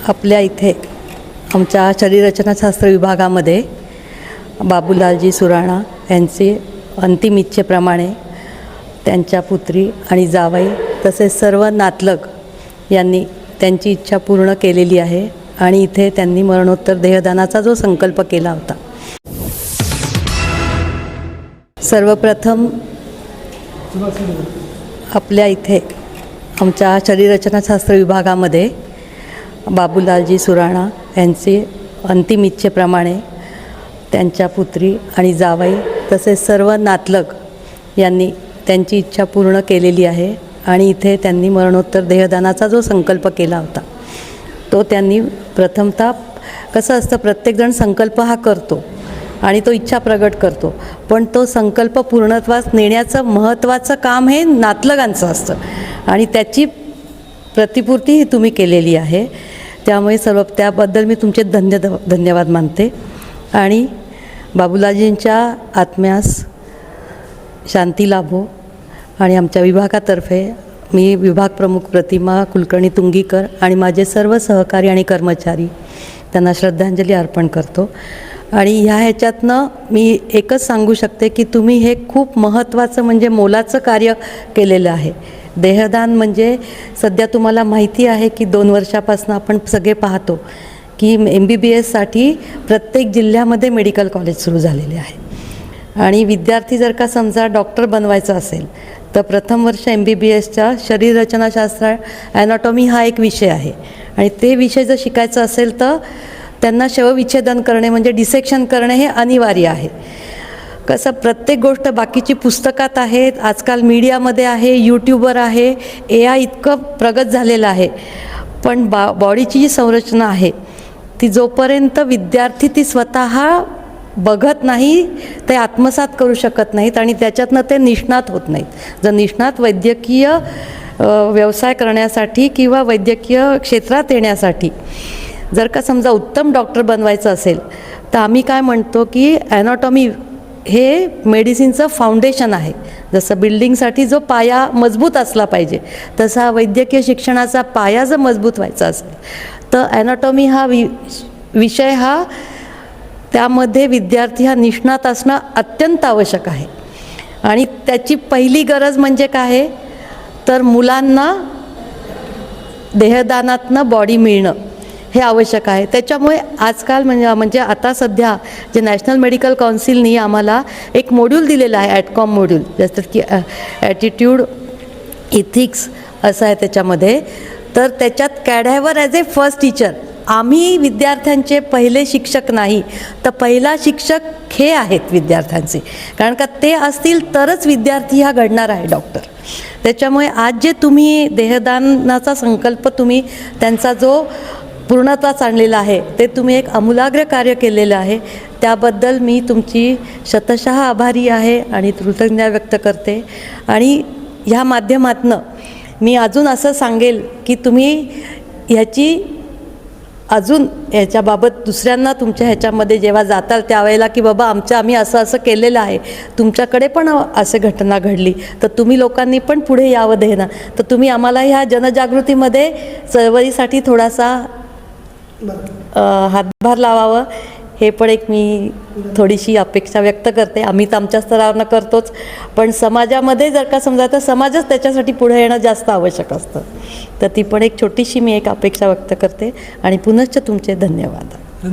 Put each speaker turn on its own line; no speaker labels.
आपल्या इथे आमच्या शरीररचनाशास्त्र विभागामध्ये बाबूलालजी सुराणा यांचे अंतिम इच्छेप्रमाणे त्यांच्या पुत्री आणि जावई तसेच सर्व नातलग यांनी त्यांची इच्छा पूर्ण केलेली आहे आणि इथे त्यांनी मरणोत्तर देहदानाचा जो संकल्प केला होता। सर्वप्रथम आपल्या इथे आमच्या शरीररचनाशास्त्र विभागामध्ये बाबूलालजी सुराणा यांचे अंतिम इच्छेप्रमाणे त्यांच्या पुत्री आणि जावई तसेच सर्व नातलग यांनी त्यांची इच्छा पूर्ण केलेली आहे आणि इथे त्यांनी मरणोत्तर देहदानाचा जो संकल्प केला होता तो त्यांनी प्रथमतः कसं असतं, प्रत्येकजण संकल्प हा करतो आणि तो इच्छा प्रगट करतो, पण तो संकल्प पूर्णत्वास नेण्याचं महत्त्वाचं काम हे नातलगांचं असतं आणि त्याची प्रतिपूर्ती ही तुम्ही केलेली आहे। त्यामुळे त्याबद्दल मी तुमचे धन्यवाद मानते आणि बाबूलालजींच्या आत्म्यास शांती लाभो आणि आमच्या विभागातर्फे मी विभाग प्रमुख प्रतिमा कुलकर्णी तुंगीकर आणि माझे सर्व सहकारी आणि कर्मचारी त्यांना श्रद्धांजली अर्पण करतो। आणि ह्याच्यातनं मी एकच सांगू शकते की तुम्ही हे खूप महत्त्वाचं म्हणजे मोलाचं कार्य केलेलं आहे। देहदान म्हणजे सध्या तुम्हाला माहिती आहे की 2 वर्षापासून आपण सगळे पाहतो की MBBSसाठी प्रत्येक जिल्ह्यामध्ये मेडिकल कॉलेज सुरू झालेले आहे आणि विद्यार्थी जर का समजा डॉक्टर बनवायचं असेल तर प्रथम वर्ष MBBSच्या शरीररचनाशास्त्र ॲनाटॉमी हा एक विषय आहे आणि ते विषय जर शिकायचं असेल तर त्यांना शवविच्छेदन करणे म्हणजे डिसेक्शन करणे हे अनिवार्य आहे। कसं प्रत्येक गोष्ट बाकीची पुस्तकात आहेत, आजकाल मीडियामध्ये आहे, यूट्यूबवर आहे, AI इतकं प्रगत झालेलं आहे, पण बॉडीची जी संरचना आहे ती जोपर्यंत विद्यार्थी ती स्वतः बघत नाही ते आत्मसात करू शकत नाहीत आणि त्याच्यातनं ते निष्णात होत नाहीत। जर निष्णात वैद्यकीय व्यवसाय करण्यासाठी किंवा वैद्यकीय क्षेत्रात येण्यासाठी जर का समजा उत्तम डॉक्टर बनवायचं असेल तर आम्ही काय म्हणतो की ॲनाटॉमी हे मेडिसिनचं फाउंडेशन आहे। जसं बिल्डिंगसाठी जो पाया मजबूत असला पाहिजे तसा वैद्यकीय शिक्षणाचा पाया जर मजबूत व्हायचा असेल तर ॲनाटॉमी हा विषय हा त्यामध्ये विद्यार्थी हा निष्णात असणं अत्यंत आवश्यक आहे आणि त्याची पहिली गरज म्हणजे काय आहे तर मुलांना देहदानातनं बॉडी मिळणं हे आवश्यक आहे। त्याच्यामुळे आजकाल म्हणजे आता सध्या जे नॅशनल मेडिकल काउन्सिलनी आम्हाला एक मॉड्यूल दिलेलं आहे, ॲटकॉम मॉड्यूल, जसं की ॲटिट्यूड इथिक्स असं आहे त्याच्यामध्ये। तर त्याच्यात कॅडॅव्हर ॲज ए फर्स्ट टीचर, आम्ही विद्यार्थ्यांचे पहिले शिक्षक नाही तर पहिला शिक्षक हे आहेत विद्यार्थ्यांचे, कारण का ते असतील तरच विद्यार्थी हा घडणार आहे डॉक्टर। त्याच्यामुळे आज जे तुम्ही देहदानाचा संकल्प तुम्ही त्यांचा जो पूर्णत्वास आणलेला आहे ते तुम्ही एक आमूलाग्र कार्य केलेलं आहे, त्याबद्दल मी तुमची शतशः आभारी आहे आणि कृतज्ञता व्यक्त करते। आणि ह्या माध्यमातनं मी अजून असं सांगेल की तुम्ही अजून ह्याच्याबाबत दुसऱ्यांना तुमच्या ह्याच्यामध्ये जेव्हा जाताल त्यावेळेला की बाबा आम्ही असं केलेलं आहे, तुमच्याकडे पण असे घटना घडली तर तुम्ही लोकांनी पण पुढे यावं देणं, तर तुम्ही आम्हाला ह्या जनजागृतीमध्ये चळवळीसाठी थोडासा हातभार लावावं हे पण एक मी थोडीशी अपेक्षा व्यक्त करते। आम्ही तर आमच्या स्तरावरनं करतोच, पण समाजामध्ये जर का समजा तर समाजच त्याच्यासाठी पुढे येणं जास्त आवश्यक असतं, तर ती पण एक छोटीशी मी एक अपेक्षा व्यक्त करते आणि पुनश्च तुमचे धन्यवाद।